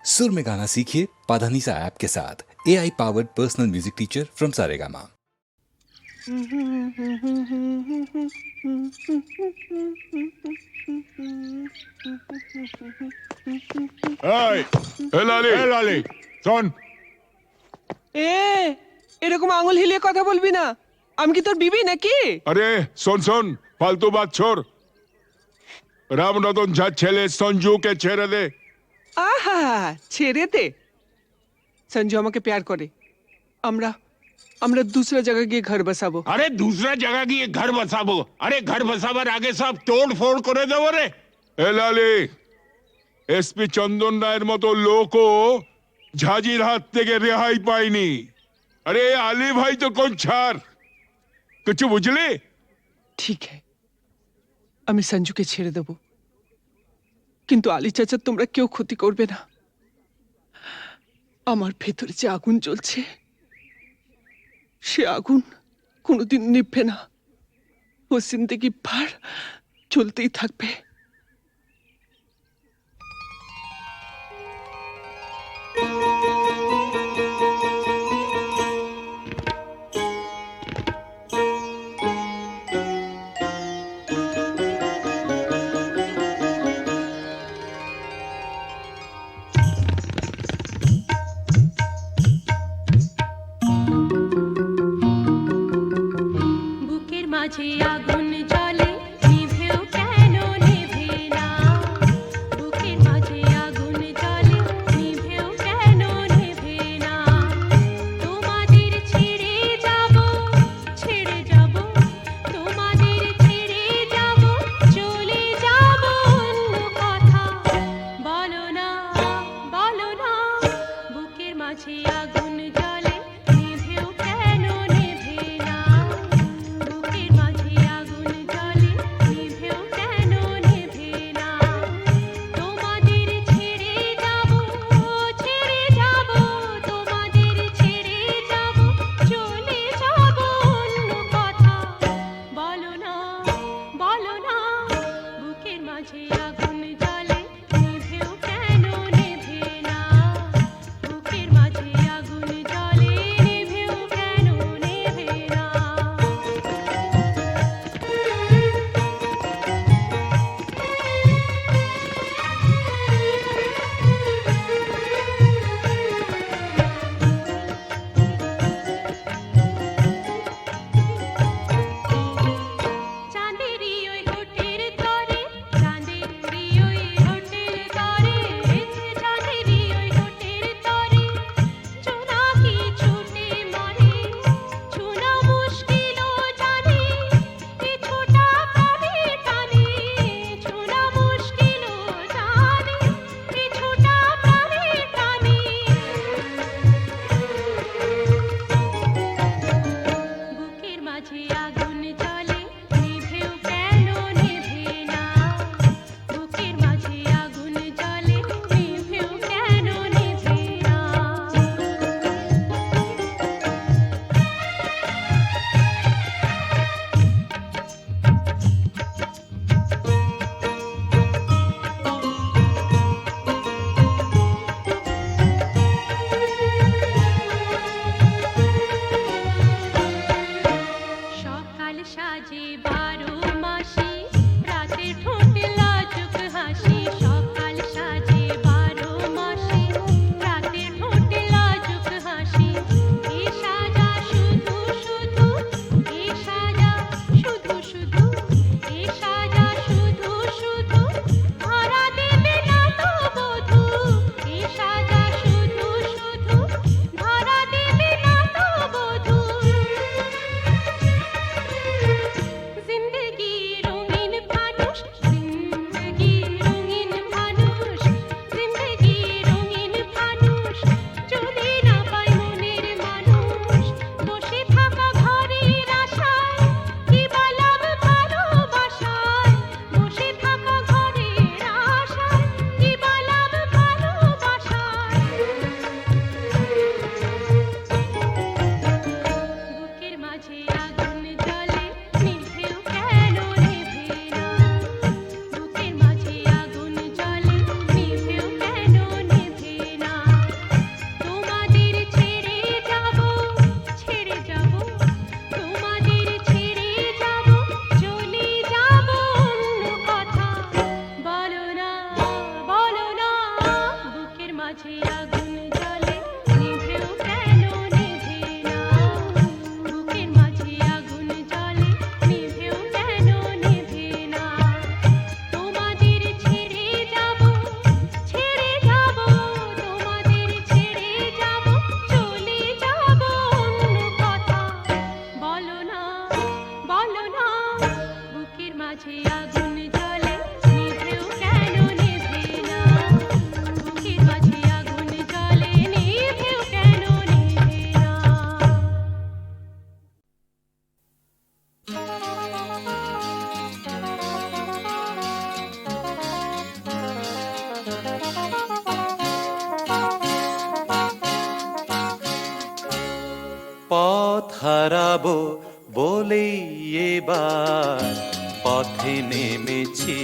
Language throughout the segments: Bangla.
सुर में गाना सीखिए पाधानीसा ऐप के साथ। AI powered personal music teacher from Saregama. এই লালি শোন। এরকম আঙুল হিলিয়ে কথা বলবি না। আমি কি তোর বিবি নাকি? আরে শোন ফালতু বাত ছোড়। রামরতন ঝা ছেলে সঞ্জুকে ছেড়ে দে। আহা, ছেড়ে দে। সঞ্জু আমাকে প্যার করে। আমরা আমরা दूसरा जगह গিয়ে ঘর বসাবো। আরে दूसरा जगह গিয়ে ঘর বসাবো? আরে ঘর বসাবার আগে সব তোড় ফোড় করে দেবো রে। এ লালি, এসপি চন্দন রায়ের মতো লোকও ঝাঁঝির হাত থেকে রেহাই পায়নি। আরে আলী ভাই তো কোন ছাড়, কিছু বুঝলি? ঠিক है, আমি সঞ্জুকে ছেড়ে দেব, কিন্তু আলী চাচা তোমরা কেউ ক্ষতি করবে না। আমার ভেতরে যে আগুন জ্বলছে, সে আগুন কোনোদিন নিভবে না। ও জিন্দেগি ভর জ্বলতেই থাকবে। বুকের মাঝে আগুন জ্বলে, নিভেও কেন নেভে না? বুকের মাঝে আগুন জ্বলে, নিভেও কেন নেভে না? তোমাদের ছেড়ে যাব, তোমাদের ছেড়ে যাব, চলে যাব অন্য কথা। বলো না, বুকের মাঝে আগুন জ্বলে, নিভেও কেন নেভে না? বুকের মাঝে আগুন জ্বলে, নিভেও কেন নেভে না? তোমাদের ছেড়ে যাব, তোমাদের ছেড়ে যাব, চলে যাব অন্য কথা। বলো না, বুকের মাঝে আগুন জ্বলে, নিভেও কেন নেভে না? বুকের মাঝে আগুন মাঝে আগুন জ্বলে নিভেও কেন নিভে না বুকের মাঝে আগুন জ্বলে নিভেও কেন নিভে না তোমাদের ছেড়ে যাব তোমাদের ছেড়ে যাব চলে যাব অন্য কথা বলো না বুকের মাঝে আগুন জ্বলে নিভেও কেন নিভে না বুকের মাঝে আগুন জ্বলে নিভেও কেন নিভে না পথ হারাবো বলেই এবার পথে নেমেছি,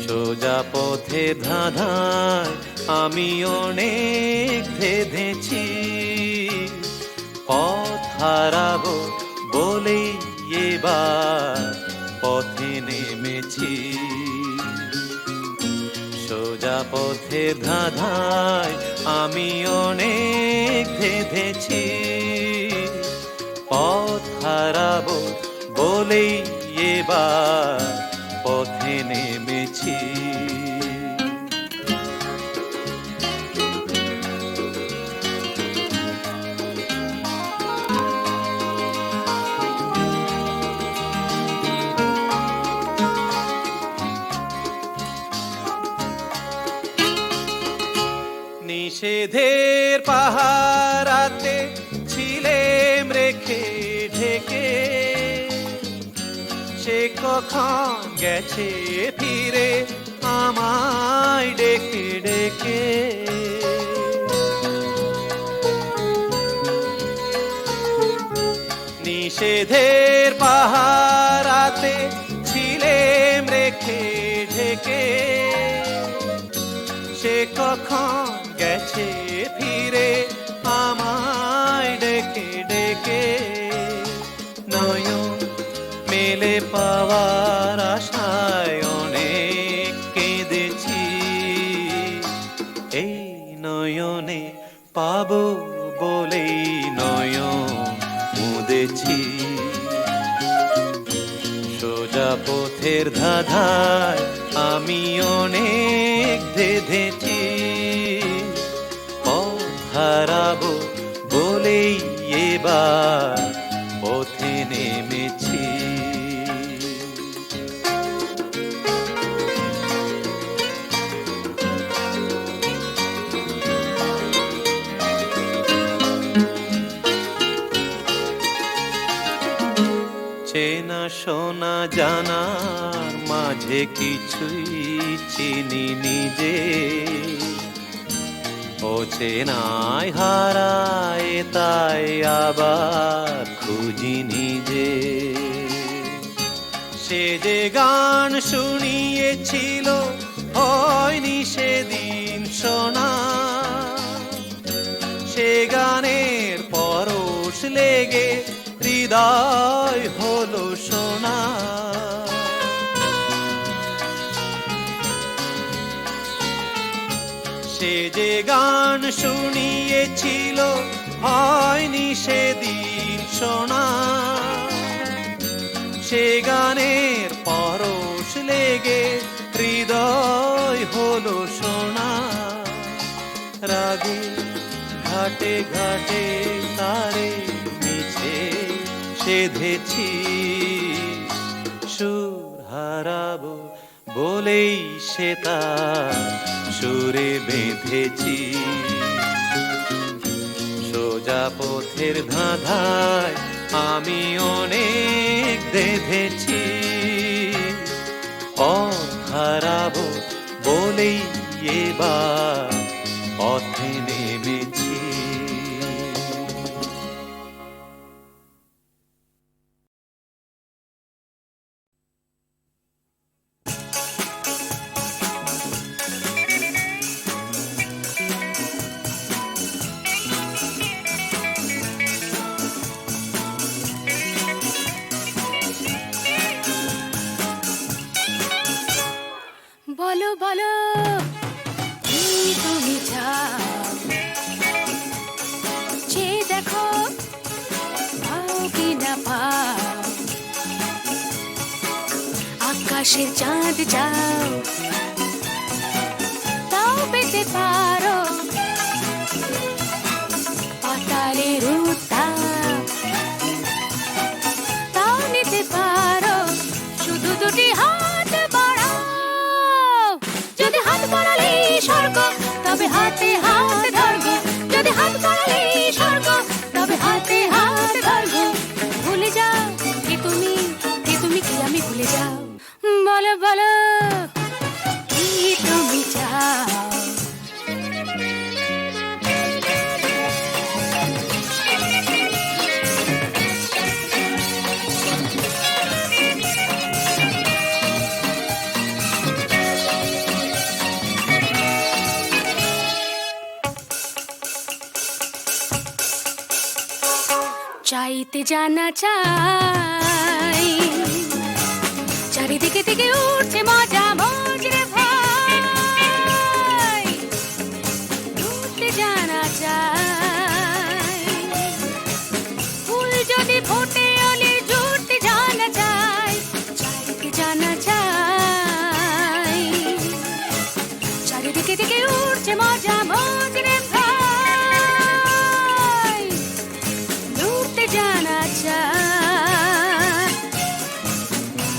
সোজা পথে ধাঁধায় আমি অনেক ধেঁধেছি। পথ হারাবো বলেই এবার পথে নেমেছি, সোজা পথে ধাঁধায় আমি অনেক ধেঁধেছি। পথ হারাবো বলেই এবার পথে নেমেছি। নিষেধের পাহারাতে ছিলেম রেখে ঢেকে, সে কখন গেছে ফিরে আমায় ডেকে ডেকে। নিষেধের পাহারাতে ছিলেম রেখে ঢেকে, সে কখন গেছে ফিরে আমায় ডেকে ডেকে। নয়ন মেলে পাওয়ার আশায় অনেক কেঁদেছি, এই নয়নে পাবো বলেই নয়ন মুদেছি। সোজা পথের ধাঁধায় আমি অনেক ধেঁধেছি। পথ হারাবো বলেই এবার পথে নেমেছি। চেনা শোনা জানার মাঝে কিছুই চিনি নিজে, ও চেনায় হারায় তাই আবার খুঁজি নিজে। সে যে গান শুনিয়েছিল হয়নি সেদিন শোনা, সে গানের পরশ লেগে হৃদয় হলো সোনা। সে যে গান শুনিয়েছিল হয়নি সেদিন শোনা, সে গানের পরশ লেগে হৃদয় হলো সোনা। রাগে ঘাটে ঘাটে তারে মিছে সেধেছি, সুর হারাবো বলেই সে তার সুরে বেঁধেছি। সোজা পথের ধাঁধায় আমি অনেক ধেঁধেছি। পথ হারাবো বলেই এবার পথে নেমেছি। বলো বলো আকাশের চাঁদ যাও, তাও পেতে পারো পাতালের উত্তাপ, তাও নিতে পারো শুধু দুটি হাত বাড়াও। যদি হাত বাড়ালে স্বর্গ, তবে হাতে হাত ধরবো। যদি হাত বাড়ালে স্বর্গ, তবে হাতে হাত ধরবো। ভুলে যাও কে তুমি, কে তুমি কি আমি ভুলে যাও। বলো বলো কি তুমি চাও। চাইতে জানা চাই, চারিদিকে থেকে উঠছে মজা মজরে ভাই। উঠতে জানা চাই, ফুল যদি ফোটে অলি জুটতে জানা চাই। চাইতে জানা চাই, চারিদিকে থেকে উঠছে মজা মজরে ভাই। উঠতে জানা চাই,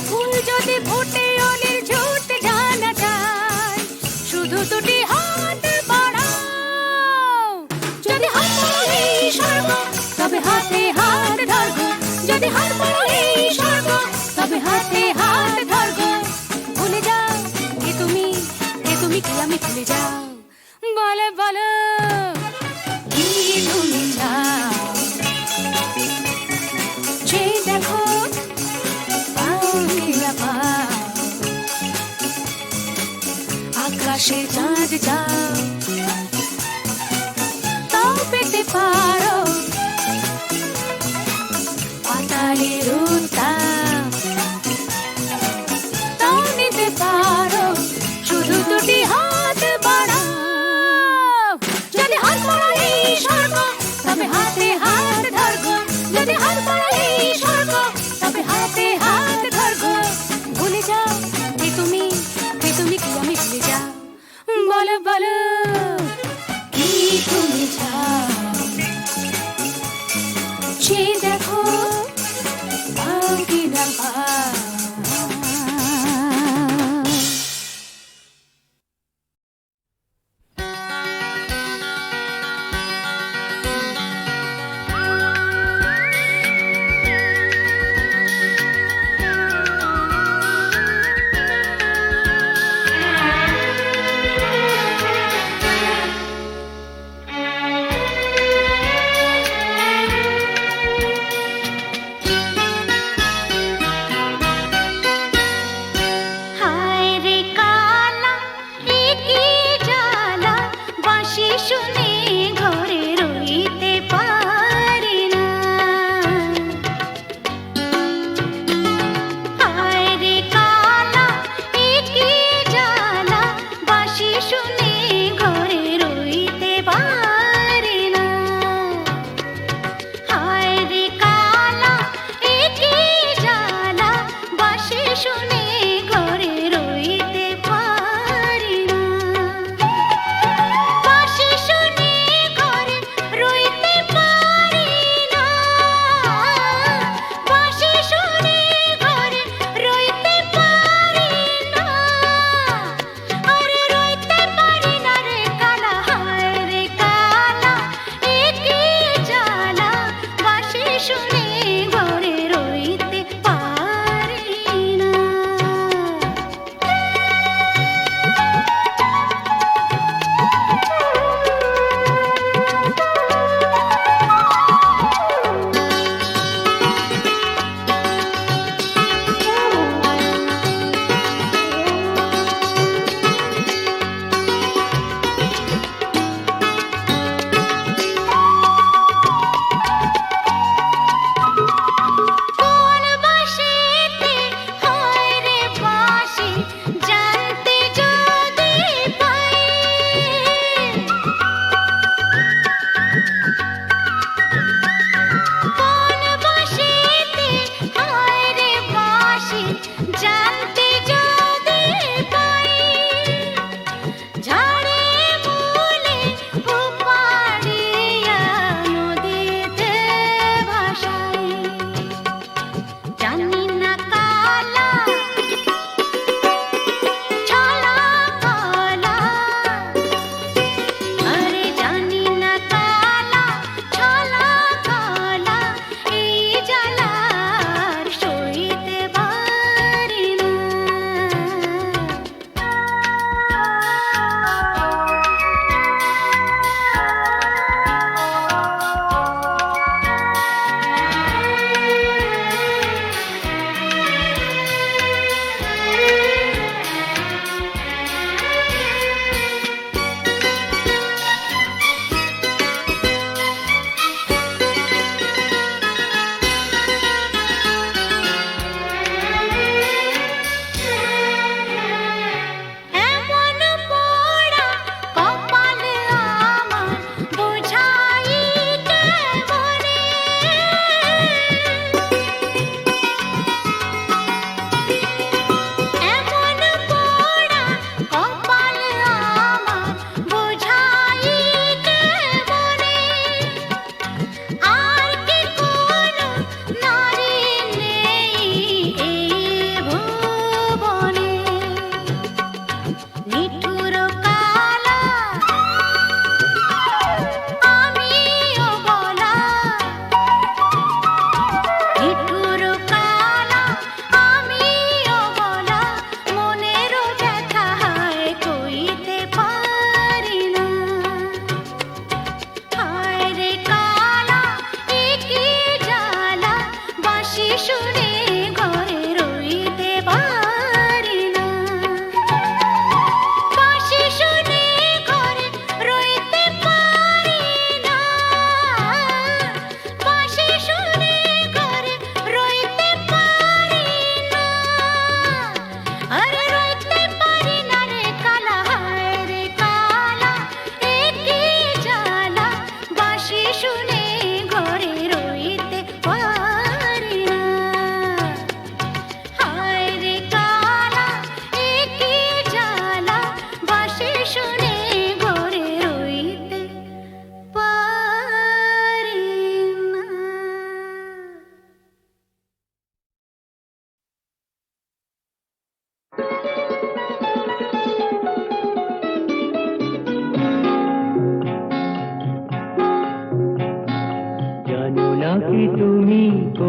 ফুল যদি ফোটে অলির ঝুটতে জানা চাই। শুধু দুটি হাত বাড়াও। যদি হাত বাড়ালে স্বর্গ, তবে হাতে হাত ধরবো। যদি হাত বাড়ালে স্বর্গ, তবে হাতে হাত ধরবো। ভুলে যাও কে তুমি, কে তুমি কি আমি ভুলে যাও। বলো বলো কি তুমি চাও। যে দেখো পাও কি না পাও, আকাশে চাঁদ যাও, তাও পেতে পারো পাতালের উত্তাপ, তাও নিতে পারো শুধু দুটি হাত বাড়াও। যদি হাত বাড়ালে স্বর্গ, তবে হাতে হাত ধরবো। যদি হাত বাড়ালে স্বর্গ, তবে হাতে হাত ধরবো। ভুলে যাও কে তুমি, কে তুমি কি আমি ভুলে যাও। বলো বলো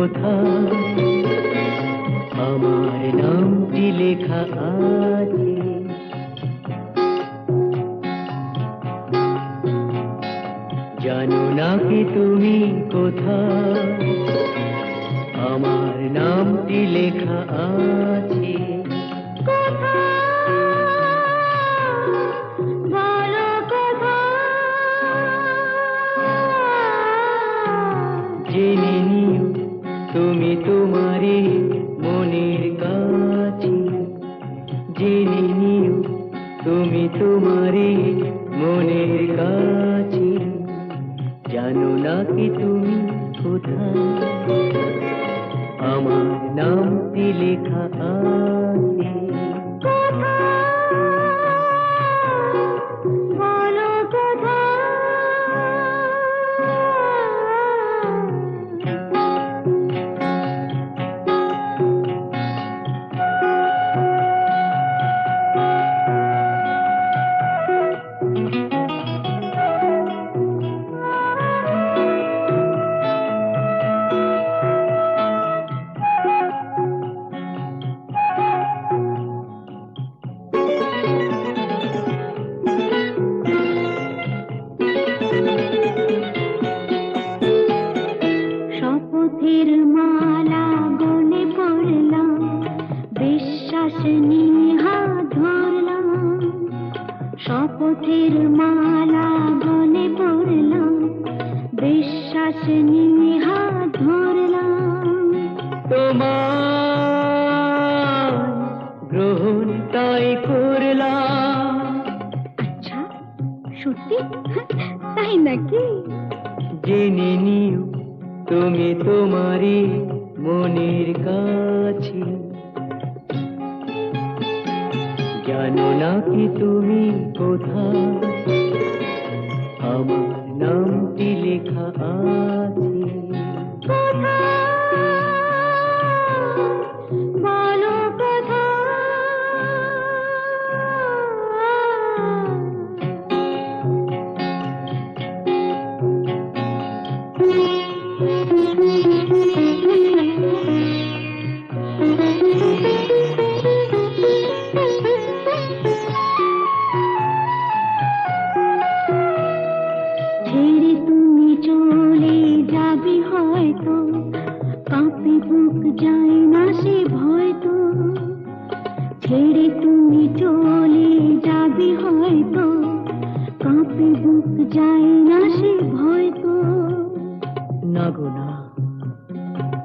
কোথায় আমার নামটি লেখা আছে। জানো না কি তুমি কোথায় আমার নামটি লেখা আছে। জেনে নিও তুমি তোমারই মনের কাছে। জেনে নিও তুমি তোমারই মনের কাছে। জানো না কি তুমি কোথায় আমার নামটি লেখা আছে। শপথের মালা গলে পড়লাম, বিশ্বাস নিয়ে হাত ধরলাম। শপথের মালা গলে পড়লাম, বিশ্বাস নিয়ে হাত ধরলাম। তোমার গ্রহণ তাই করলাম। আচ্ছা, সত্যি? তাই নাকি? জেনে নিও তুমি তোমারই মনের কাছে। জানো না কি তুমি কোথায় আমার নামটি লেখা আছে। বলো কোথায়? ছেড়ে তুমি চলে যাবে হয়তো, কাঁপে বুক যায় না সে ভয় তো। ছেড়ে তুমি চলে যাবে হয়তো, কাঁপে বুক যায় না সে ভয় তো। না গো না,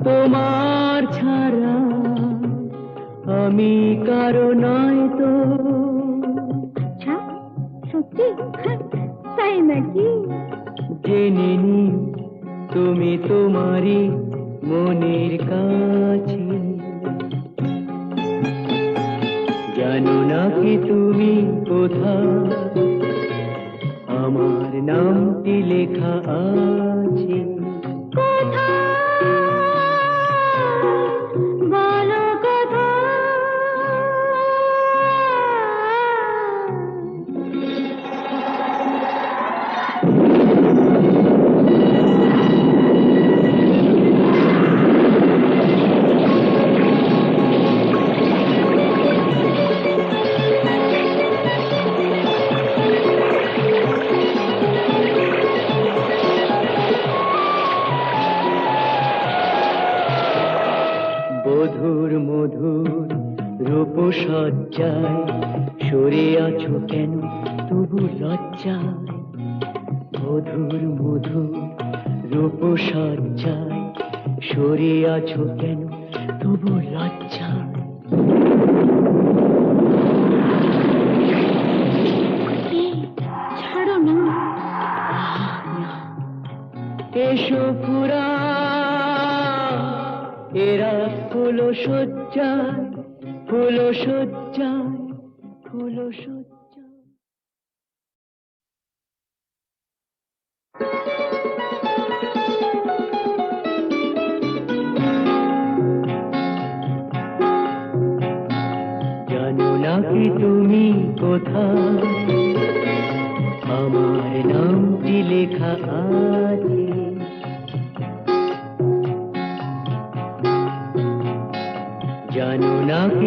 তোমার ছাড়া আমি কারো নয় তো। আচ্ছা, সত্যি? তাই নাকি? জেনে নিও তুমি তোমারই মনের কাছে। জানো না কি তুমি কোথায় আমার নামটি লেখা আছে। বলো কোথায়? মধুর মধুর রূপসজ্জায় সরে আছো কেন তবু লজ্জায়। মধুর মধুর রূপসজ্জায় সরে আছো কেন তবু লজ্জায়। ছাড়ো না। এসো পুরা এরা ফুল সজ্জায়, ফুল সজ্জায়, ফুল সজ্জায়। জানো না কি তুমি কোথায় আমার নামটি লেখা আছে।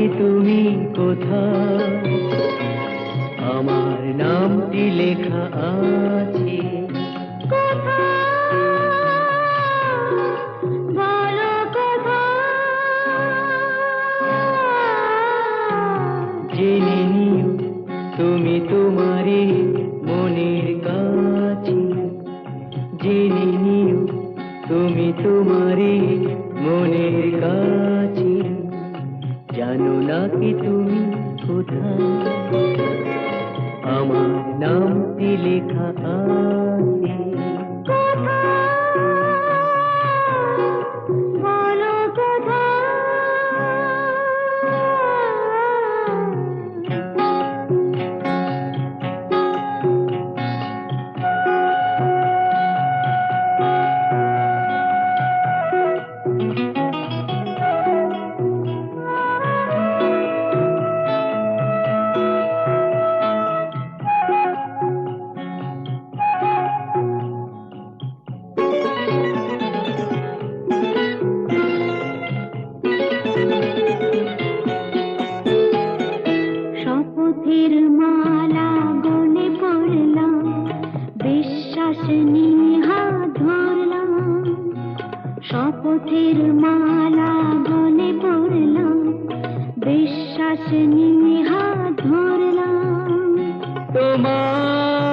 কি তুমি কোথায় আমার নামটি লেখা আছে বলো কোথায় জেনে নিও তুমি তোমারই মনের কাছে জেনে নিও তুমি তোমারই মনের কাছে জানো না কি তুমি কোথায় আমার নামটি লেখা আছে বলো কোথায় শপথের মালা গলে পড়লাম বিশ্বাস নিয়ে হাত ধরলাম শপথের মালা গলে পড়লাম বিশ্বাস নিয়ে হাত ধরলাম তোমার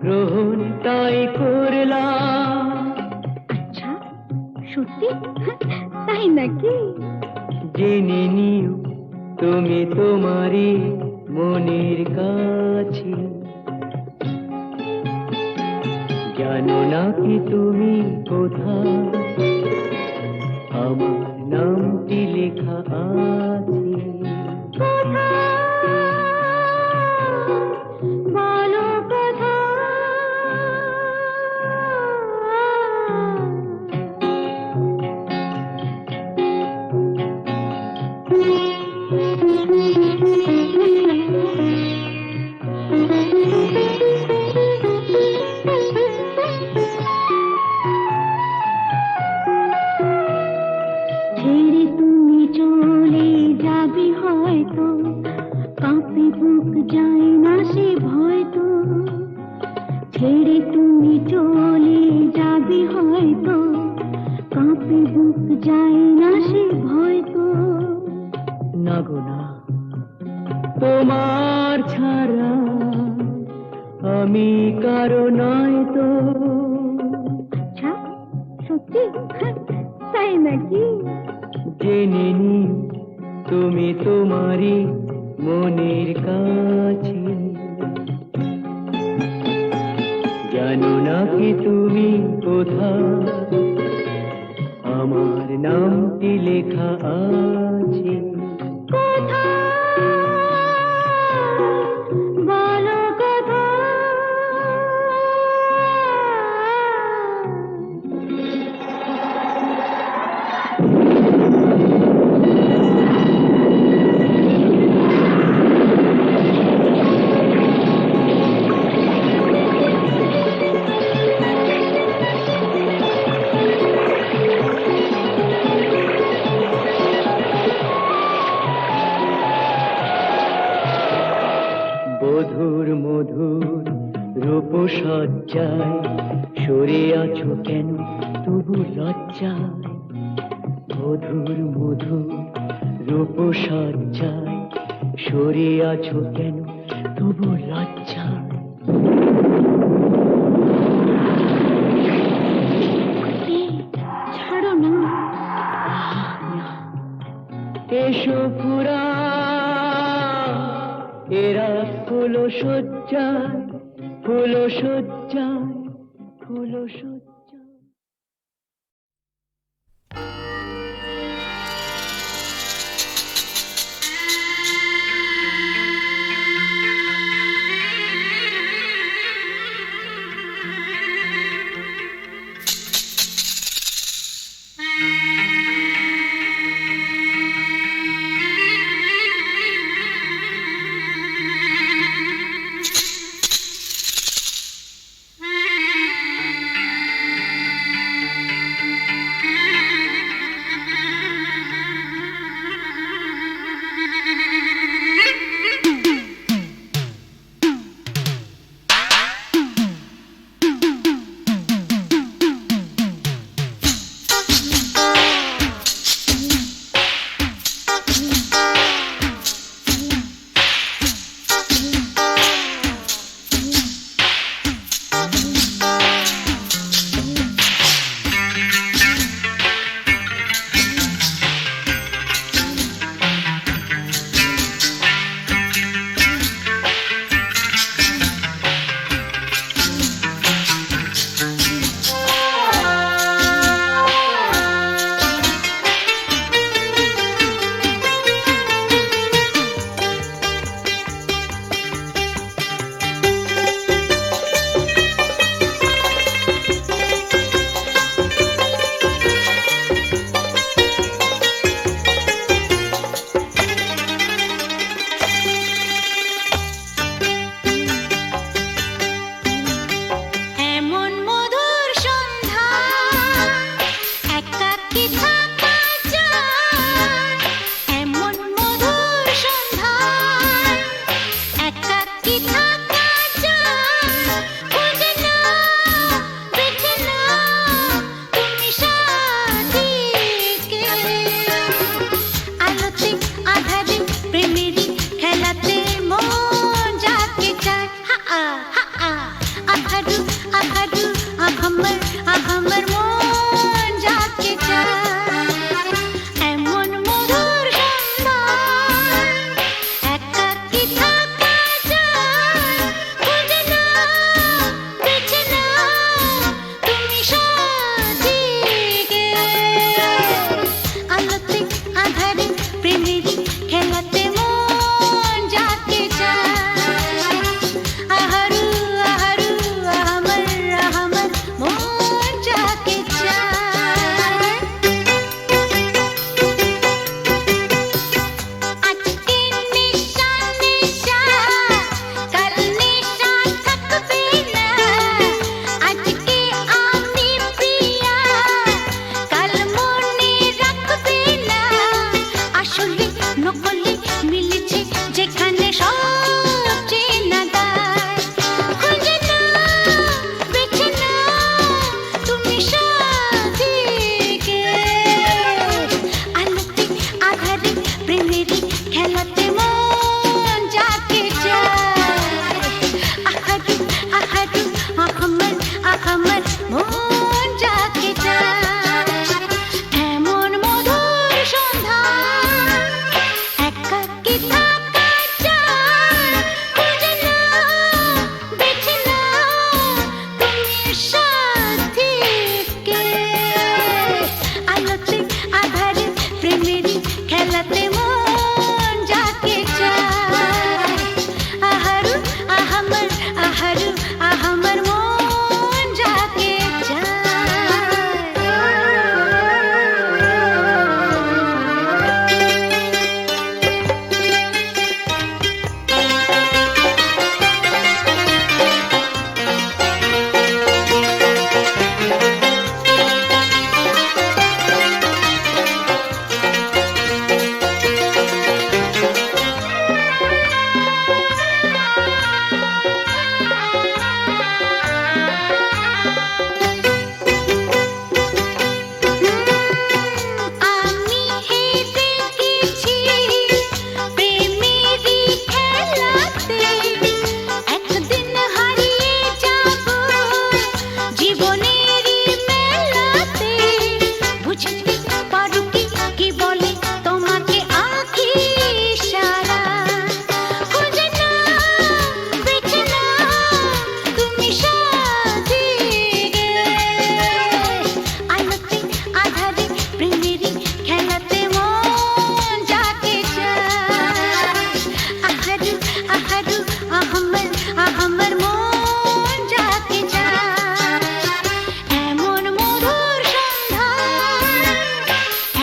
গ্রহণ তাই করলাম আচ্ছা সত্যি তাই নাকি জেনে নিও তুমি তোমারই মনের কাছে জানো না কি তুমি কোথায় আমার নামটি লেখা আছে বলো কোথায় ছেড়ে তুমি চলে যাবে হয়তো কাঁপে বুক যায় না সে ভয় তো ছেড়ে তুমি চলে যাবে হয়তো কাঁপে বুক যায় না সে ভয় তো না গো না তোমার ছাড়া আমি কারো নয় তো আচ্ছা সত্যি তাই নাকি জেনে নিও তুমি তোমারই মনের কাছে জানো না কি তুমি কোথায় আমার নামটি লেখা আছে বলো কোথায় মধুর মধুর রূপসজ্জায় সরে আছো কেন তবু লজ্জায় মধুর মধুর রূপসজ্জায় সরে আছো কেন তবু লজ্জায় ছাড়ো না এসো পুরা এরা ফুলো সজ্জায় ফুলো সজ্জায় ফুলো সজ্জায় আহারু আহারু আহাম্মর মন যাকে চায় এমন মধুর সন্ধান একাকী থাকা যায় খুঁজে নাও বেছে নাও তুমি সাজিয়ে আলোতে আধারে প্রেমেরই খেলাতে মন যাকে চায় আহারু আহারু আহাম্মর মন যাকে চায় আজকে নিশা নিশা কাল নিশা থাকবে না আজকে আমি প্রিয়া কাল মনে রাখবে না আসলে নকলে মিলেছে যেখানে সব চেনা দায় খুঁজে নাও বেছে নাও তুমি সাজিয়ে আলোতে আধারে প্রেমেরই খেলাতে মন যাকে চায় আহারু আহারু আহাম্মর মন যাকে চায় এমন মধুর সন্ধান একাকী থাকা যায় খুঁজে নাও বেছে নাও তুমি সাথীকে আলোতে আধারে প্রেমেরই খেলাতে মন যাকে চায় আহারু আহাম্মর মন যাকে আমি হেরে গেছি প্রেমেরই খেলাতে একদিন হারিয়ে যাব জীবনেরই মেলাতে বুঝতে পারো কি বলে তোমাকে আঁখি সারা খুঁজে নাও বেছে নাও তুমি সাজিয়ে আলোতে আধারে প্রেমেরই খেলাতে মন যাকে চায় আহারু আহারু আহাম্মর মন যাকে চায় এমন মধুর সন্ধান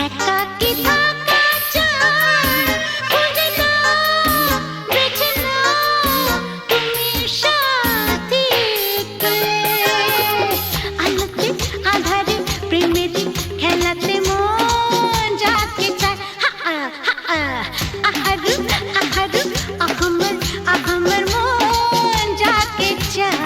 একাকী থাকা যায় খুঁজে নাও বেছে নাও তুমি সাথীকে আলোতে আধারে প্রেমেরই খেলাতে মন যাকে চায় আহারু আহারু আহাম্মর মন যাকে চায়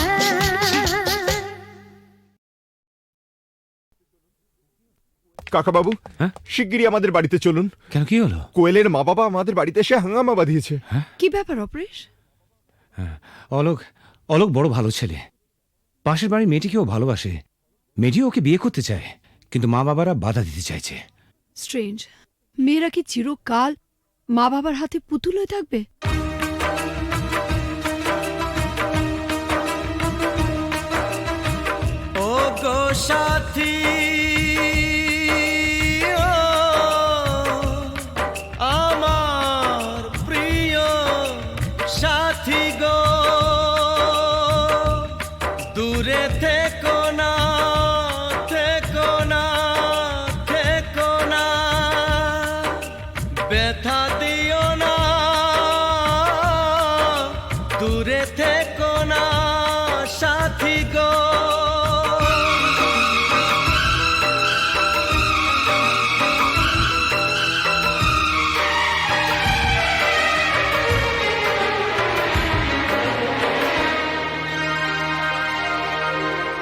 কাকা বাবু, হ্যাঁ? শিগগিরই আমাদের বাড়িতে চলুন। কেন কি হলো? কোয়েলের মা বাবা আমাদের বাড়িতে এসে হাঙ্গামা বাঁধিয়েছে। কি ব্যাপার অপরেশ? অলোক বড় ভালো ছেলে, পাশের বাড়ির মেয়েটিকেও ভালোবাসে, মেয়েটিও ওকে বিয়ে করতে চায়, কিন্তু মা বাবারা বাধা দিতে চাইছে। স্ট্রেঞ্জ, মেয়েরা কি চিরকাল মা বাবার হাতে পুতুল হয়ে থাকবে? ও গো সাথী ও আমার প্রিয় সাথী গো দূরে থেকো না থেকো না থেকো না ব্যথা দিও না দূরে থেকো না সাথী গো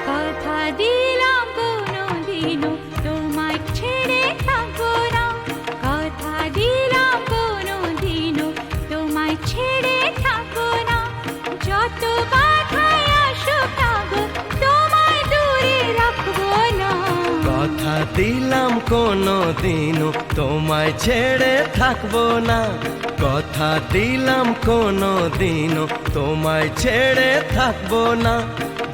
কথা দিলাম কোনোদিনও তোমায় ছেড়ে থাকবো না কথা দিলাম কোনোদিনও তোমায় ছেড়ে থাকবো না যতবার দিলাম কোনো দিনও তোমায় ছেড়ে থাকবো না, কথা দিলাম কোনো দিনও তোমায় ছেড়ে থাকবো না।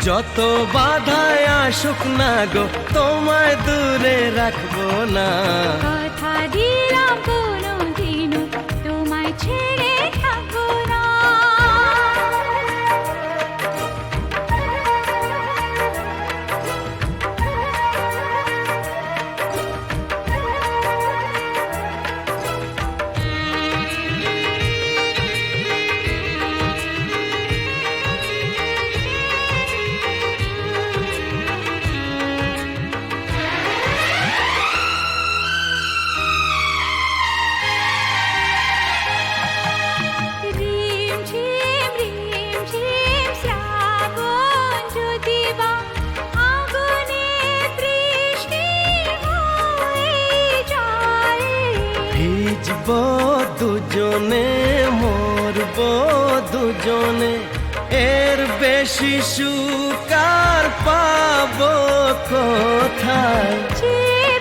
যত বাধায় আসুক না গো তোমায় দূরে রাখবো না। কথা দিলাম কোনোদিনও তোমায় ছেড়ে থাকবো না। রিমঝিম রিমঝিম শ্রাবণ যদি বা আগুনে বৃষ্টি হয়ে যায়, ভিজবো দুজনে মরবো দুজনে, এর বেশি সুকার পাবো কোথায়। যে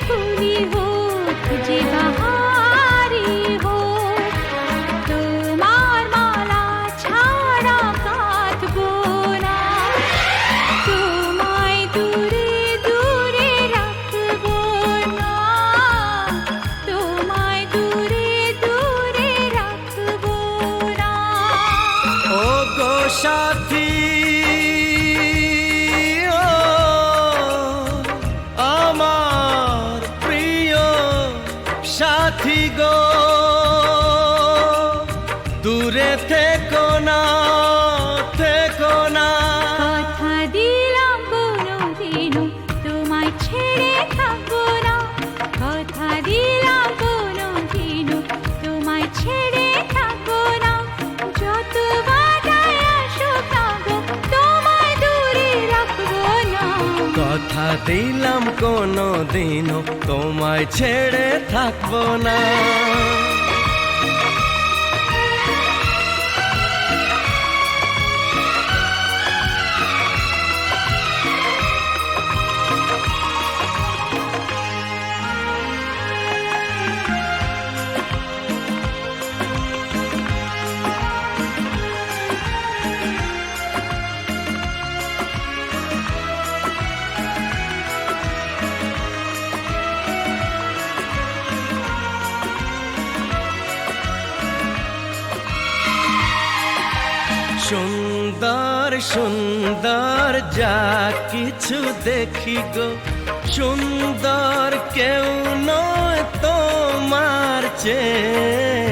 ফুলই হোক যে বাহারি হোক, তোমার মালা ছাড়া কাঁদবো না। তোমায় দূরে দূরে রাখবো না, তোমায় দূরে দূরে রাখবো না। ও গো সাথী ও আমার প্রিয় সাথী গো, দূরে থেকো না থেকো না। কথা দিলাম কোনোদিনও তোমায় ছেড়ে থাকবো না, কথা দিলাম কোনোদিনও তোমায় ছেড়ে থাকবো না। যত বাধায় আসুক না গো তোমায় দূরে রাখবো না। কথা দিলাম কোনো দিনও তোমায় ছেড়ে থাকবো না। সুন্দর সুন্দর যা কিছু দেখি গো, সুন্দর কেউ নয় তোমার চেয়ে।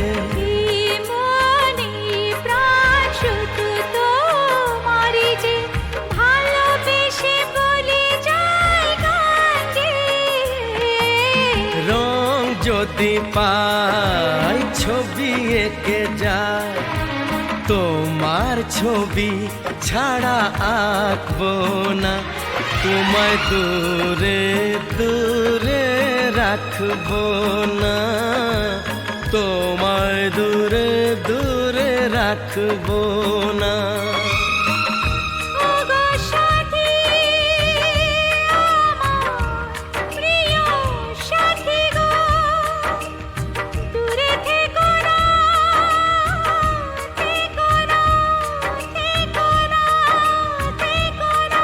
এই মনে প্রাণ শুধু তোমারই যে, ভালোবেসে বলে যায় গান গেয়ে। রং যদি পাই ছবি এঁকে যায়, তোমার ছবি ছাড়া আঁকবো না। তোমায় দূরে দূরে রাখবো না, তোমায় দূরে দূরে রাখবো না। ও গো সাথী, আমার প্রিয় সাথী গো, দূরে থেকো না, থেকো না, থেকো না, থেকো না।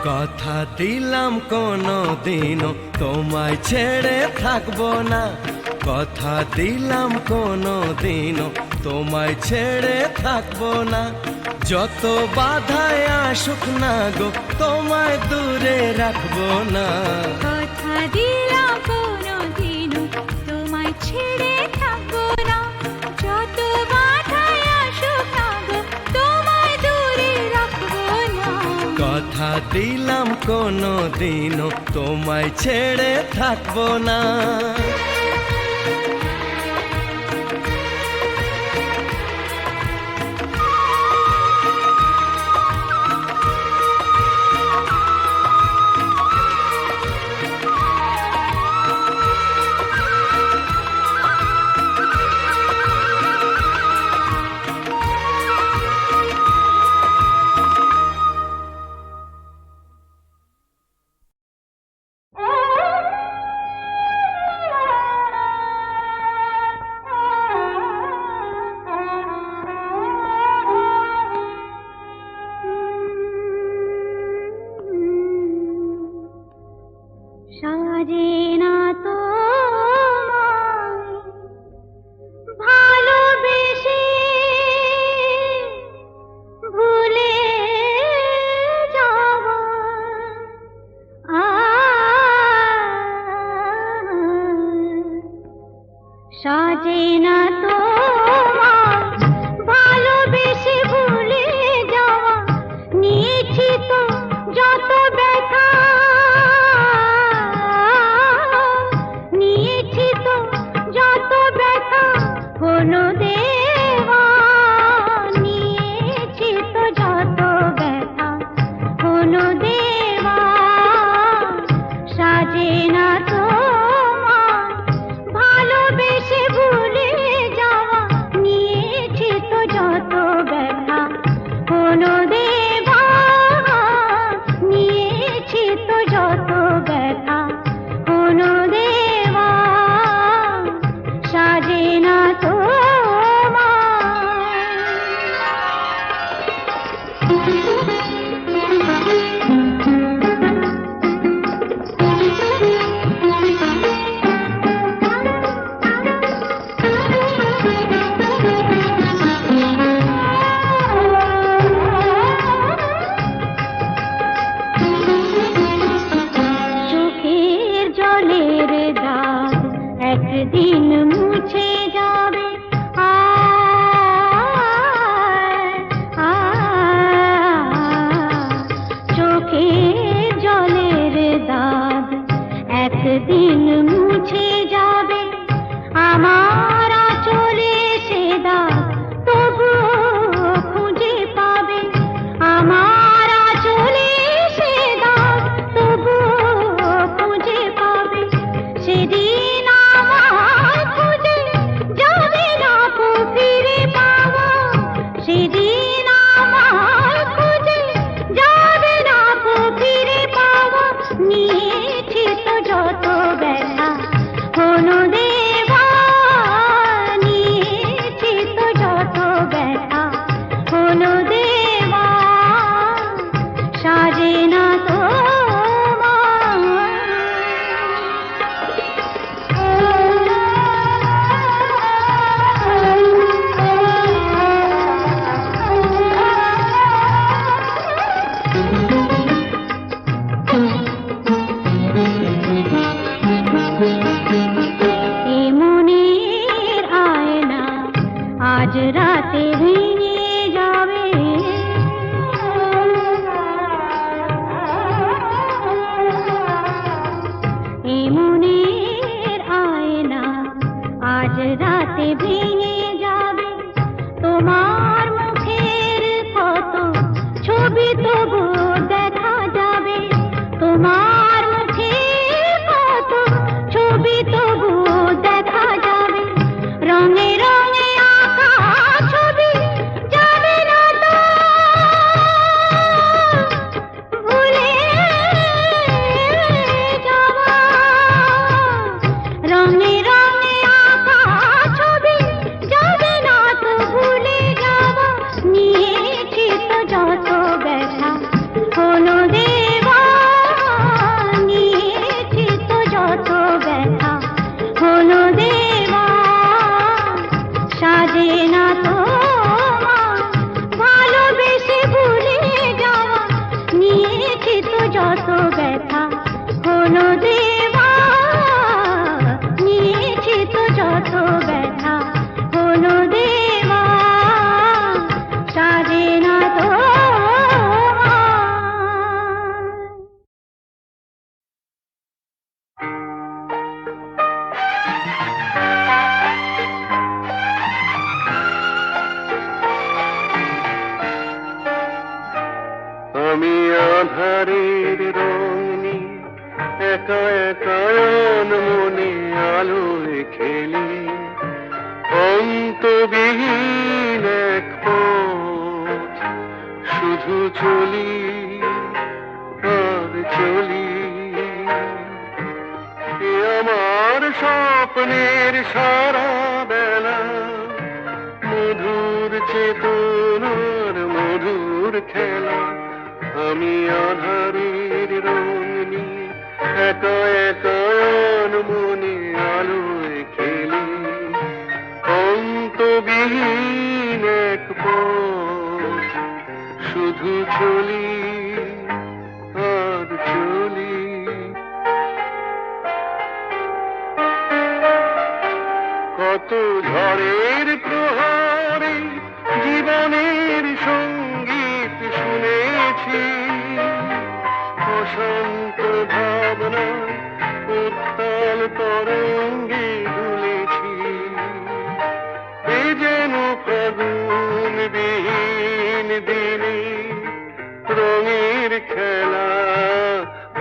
কথা দিলাম কোনো দিনও তোমায় ছেড়ে থাকবো না, কথা দিলাম কোনো দিনও তোমায় ছেড়ে থাকবো না। যত বাধায় আসুক না গো তোমায় দূরে রাখবো না। কথা দিলাম কোনোদিনও তোমায় ছেড়ে থাকবো না, যত বাধায় আসুক না গো তোমায় দূরে রাখবো না। কথা দিলাম কোনো দিনও তোমায় ছেড়ে থাকবো না। সাজে না তো ভালোবেসে ভুলে যাওয়া সাজে না তো ভালোবেসে ভুলে যাওয়া নিয়েছি তো যত ব্যথা নিয়েছি তো যত ব্যথা কোনো দেওয়া নিয়েছি তো যত ব্যথা কোনো দেওয়া সাজে না তো ভালোবেসে ভুলে যাওয়া নিয়েছি তো যত ব্যথা কোনো দেওয়া নিয়েছি তো যত ব্যথা কোনো দেওয়া সাজে না তো চোখের জলের দাগ একদিন মুছে যাবে চোখের জলের দাগ একদিন মুছে যাবে আমার চলে সে দাগ তবুও খুঁজে পাবে আমার চলে সে দাগ তবুও খুঁজে পাবে সেদিন আমার খুঁজে যাবে না কো ফিরে পাওয়া সেদিন আমার খুঁজে যাবে না কো ফিরে পাওয়া নিয়েছি তো যত ব্যথা কোনো দেওয়া নিয়েছি তো যত ব্যথা কোনো দেওয়া সাজে না তো এ মনের আয়না আজ রাতে ভেঙে যাবে এ মনের আয়না আজ রাতে ভেঙে যাবে তোমার মুখের কত ছবি তবু দেখা যাবে তোমার মুখের কত ছবি তবু দেখা যাবে রঙে রঙে আঁকা ছবি যাবে না তো ভুলে যাওয়া রঙে রঙে আঁকা ছবি যাবে না তো ভুলে যাওয়া নিয়েছি তো যত ব্যথা কোনো দেওয়া নিয়েছি তো যত ব্যথা কোনো দেওয়া সাজে না তো ভালোবেসে ভুলে যাওয়া নিয়েছি তো যত ব্যথা কোনো দেওয়া নিয়েছি তো যত ব্যথা কোনো দেওয়া সাজে না তো আমি আধারের রং নিয়ে একা একা মনে আলোয় খেলি অন্তবিহীন এক পথ শুধু চলি আর চলি এ আমার স্বপ্নের সারা বেলা মধুর চেতনার মধুর খেলা আমি আধারের রং নিয়ে একা একা মনে আলোয় খেলি অন্তবিহীন এক পথ শুধু চলি আর চলি কত ঝড়ের প্রহারে জীবনের সঙ্গীত শুনেছি অশান্ত ভাবনা উত্তাল তরঙ্গে দুলেছি এ যেন ফাগুন বিহীন দিনে রঙের খেলা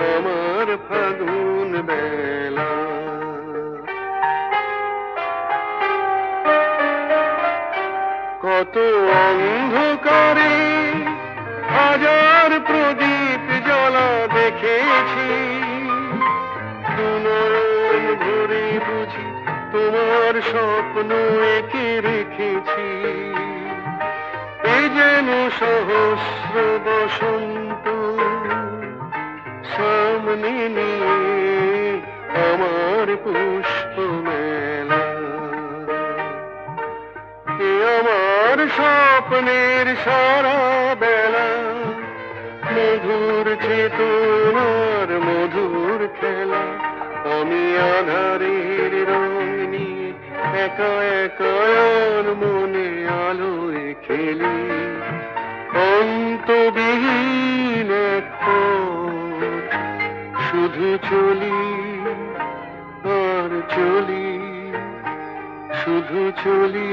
আমার ফাগুন বেলা কত অন্ধকারে হাজার প্রদীপ জ্বলা দেখেছি দুনয়ন ভরে বুঝি তোমার স্বপ্ন এঁকে রেখেছি এ যেন সহস্র বসন্ত সামনে নিয়ে আমার পুষ্প মেলা এ আমার স্বপ্নের সারা বেলা মধুর চেতনার মধুর খেলা আমি আধারের রং নিয়ে একা একা মনে আলোয় খেলি অন্তবিহীন এক পথ শুধু চলি আর চলি শুধু চলি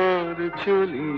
আর চলি